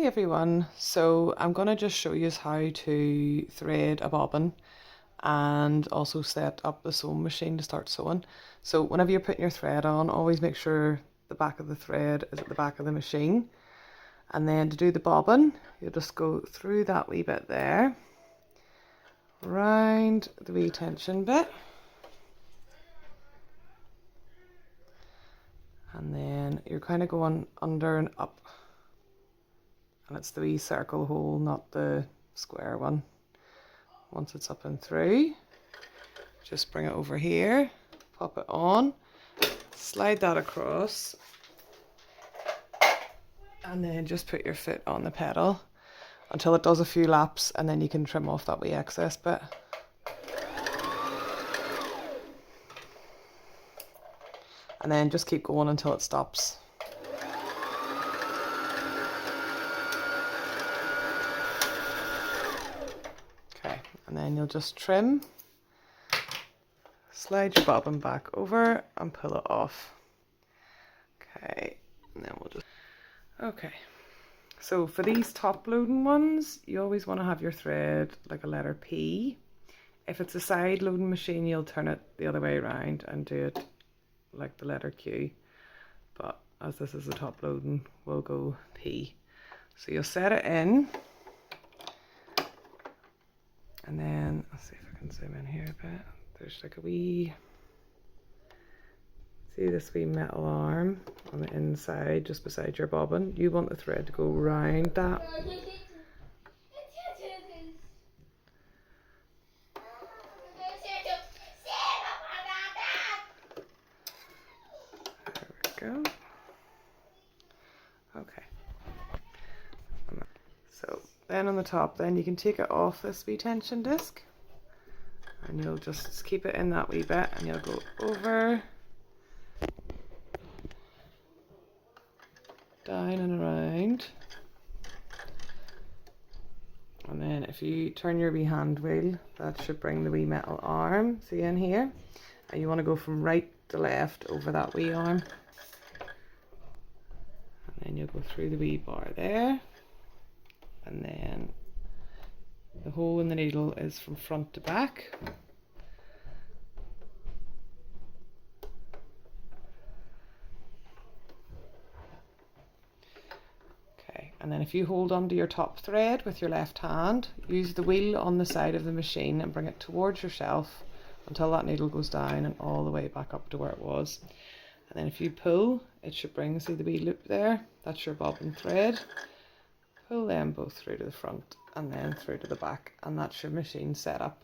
everyone, so I'm going to just show you how to thread a bobbin and also set up the sewing machine to start sewing. So whenever you're putting your thread on, always make sure the back of the thread is at the back of the machine. And then to do the bobbin, you'll just go through that wee bit there, round the wee tension bit, and then you're kind of going under and up. And it's the wee circle hole, not the square one. Once it's up and through, just bring it over here, pop it on, slide that across, and then just put your foot on the pedal until it does a few laps, and then you can trim off that wee excess bit. And then just keep going until it stops. Okay, and then you'll just trim, slide your bobbin back over and pull it off. Okay, and then we'll just... Okay, so for these top loading ones, you always want to have your thread like a letter P. If it's a side loading machine, you'll turn it the other way around and do it like the letter Q. But as this is a top loading, we'll go P. So you'll set it in. And then, let's see if I can zoom in here a bit. There's like a wee, see this wee metal arm on the inside, just beside your bobbin. You want the thread to go round that. There we go. Okay. So then on the top, then you can take it off this wee tension disc, and you'll just keep it in that wee bit, and you'll go over, down and around, and then if you turn your wee hand wheel, that should bring the wee metal arm, see in here, and you want to go from right to left over that wee arm, and then you'll go through the wee bar there. And then the hole in the needle is from front to back. Okay, and then if you hold onto your top thread with your left hand, use the wheel on the side of the machine and bring it towards yourself until that needle goes down and all the way back up to where it was. And then if you pull, it should bring, see the wee loop there? That's your bobbin thread. Pull them both through to the front and then through to the back, and that's your machine set up.